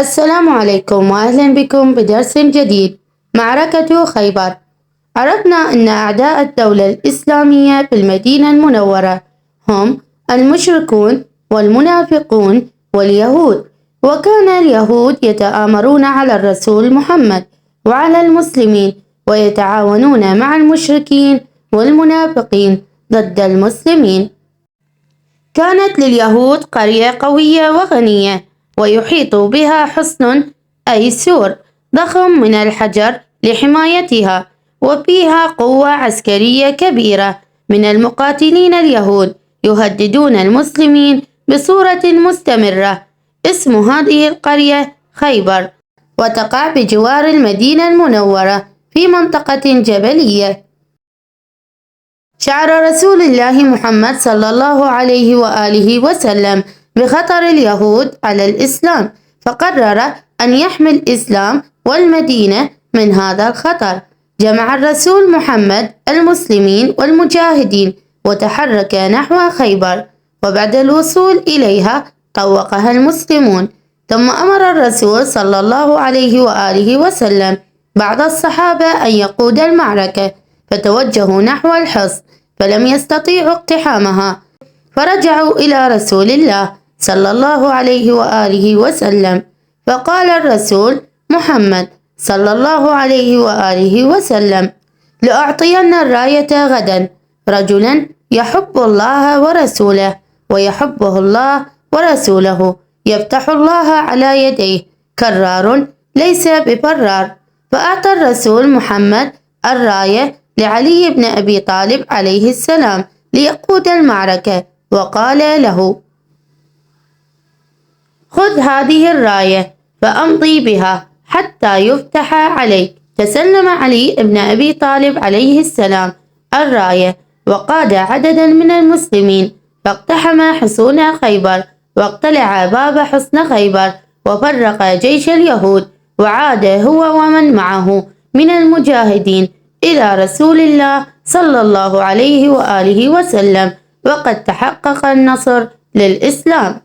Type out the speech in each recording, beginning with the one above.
السلام عليكم وأهلا بكم بدرس جديد. معركة خيبر. عرفنا أن أعداء الدولة الإسلامية في المدينة المنورة هم المشركون والمنافقون واليهود، وكان اليهود يتآمرون على الرسول محمد وعلى المسلمين، ويتعاونون مع المشركين والمنافقين ضد المسلمين. كانت لليهود قرية قوية وغنية، ويحيط بها حصن أي سور ضخم من الحجر لحمايتها، وفيها قوة عسكرية كبيرة من المقاتلين اليهود يهددون المسلمين بصورة مستمرة. اسم هذه القرية خيبر، وتقع بجوار المدينة المنورة في منطقة جبلية. شعر رسول الله محمد صلى الله عليه وآله وسلم بخطر اليهود على الإسلام، فقرر أن يحمي الإسلام والمدينة من هذا الخطر. جمع الرسول محمد المسلمين والمجاهدين وتحرك نحو خيبر، وبعد الوصول إليها طوقها المسلمون. ثم أمر الرسول صلى الله عليه وآله وسلم بعض الصحابة أن يقود المعركة، فتوجهوا نحو الحصن فلم يستطيعوا اقتحامها، فرجعوا إلى رسول الله صلى الله عليه وآله وسلم، فقال الرسول محمد صلى الله عليه وآله وسلم: لأعطين الراية غدا رجلا يحب الله ورسوله ويحبه الله ورسوله، يفتح الله على يديه كرار ليس بفرار. فأعطى الرسول محمد الراية لعلي بن أبي طالب عليه السلام ليقود المعركة، وقال له: خذ هذه الراية فأمضي بها حتى يفتح عليك. تسلم علي بن أبي طالب عليه السلام الراية، وقاد عددا من المسلمين فاقتحم حصون خيبر، واقتلع باب حصن خيبر، وفرق جيش اليهود، وعاد هو ومن معه من المجاهدين إلى رسول الله صلى الله عليه وآله وسلم، وقد تحقق النصر للإسلام.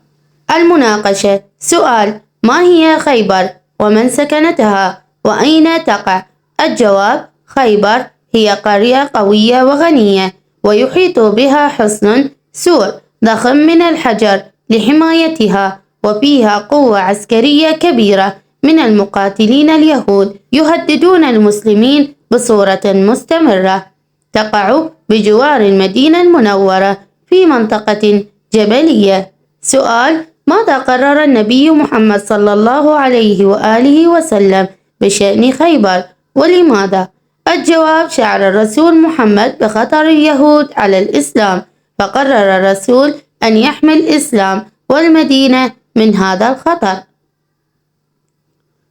المناقشة. سؤال: ما هي خيبر؟ ومن سكنتها؟ وأين تقع؟ الجواب: خيبر هي قرية قوية وغنية، ويحيط بها حصن سور ضخم من الحجر لحمايتها، وفيها قوة عسكرية كبيرة من المقاتلين اليهود يهددون المسلمين بصورة مستمرة. تقع بجوار المدينة المنورة في منطقة جبلية. سؤال: ماذا قرر النبي محمد صلى الله عليه وآله وسلم بشأن خيبر ولماذا؟ الجواب: شعر الرسول محمد بخطر اليهود على الإسلام، فقرر الرسول أن يحمي الإسلام والمدينة من هذا الخطر.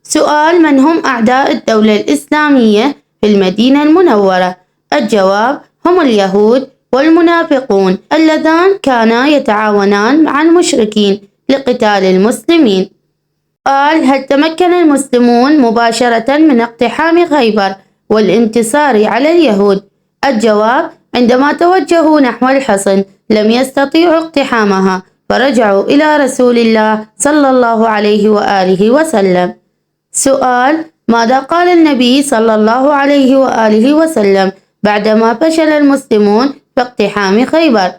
سؤال: من هم أعداء الدولة الإسلامية في المدينة المنورة؟ الجواب: هم اليهود والمنافقون اللذان كانا يتعاونان مع المشركين لقتال المسلمين. قال: هل تمكن المسلمون مباشرة من اقتحام خيبر والانتصار على اليهود؟ الجواب: عندما توجهوا نحو الحصن لم يستطيعوا اقتحامها، فرجعوا إلى رسول الله صلى الله عليه وآله وسلم. سؤال: ماذا قال النبي صلى الله عليه وآله وسلم بعدما فشل المسلمون في اقتحام خيبر؟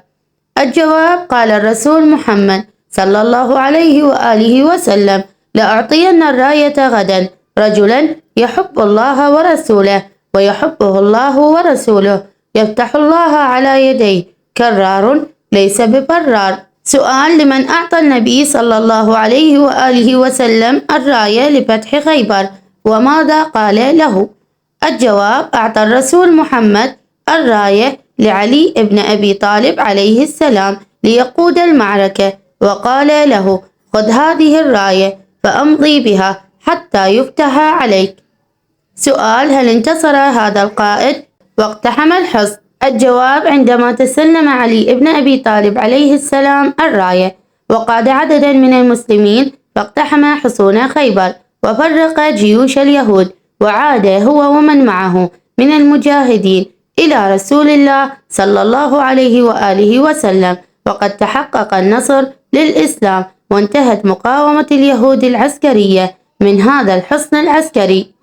الجواب: قال الرسول محمد صلى الله عليه وآله وسلم: لأعطين الراية غدا رجلا يحب الله ورسوله ويحبه الله ورسوله، يفتح الله على يديه كرار ليس بفرار. سؤال: لمن أعطى النبي صلى الله عليه وآله وسلم الراية لفتح خيبر، وماذا قال له؟ الجواب: أعطى الرسول محمد الراية لعلي بن أبي طالب عليه السلام ليقود المعركة، وقال له: خذ هذه الراية فأمضي بها حتى يفتح عليك. سؤال: هل انتصر هذا القائد واقتحم الحصن؟ الجواب: عندما تسلم علي بن أبي طالب عليه السلام الراية، وقاد عددا من المسلمين فاقتحم حصون خيبر، وفرق جيوش اليهود، وعاد هو ومن معه من المجاهدين إلى رسول الله صلى الله عليه وآله وسلم، وقد تحقق النصر للإسلام، وانتهت مقاومة اليهود العسكرية من هذا الحصن العسكري.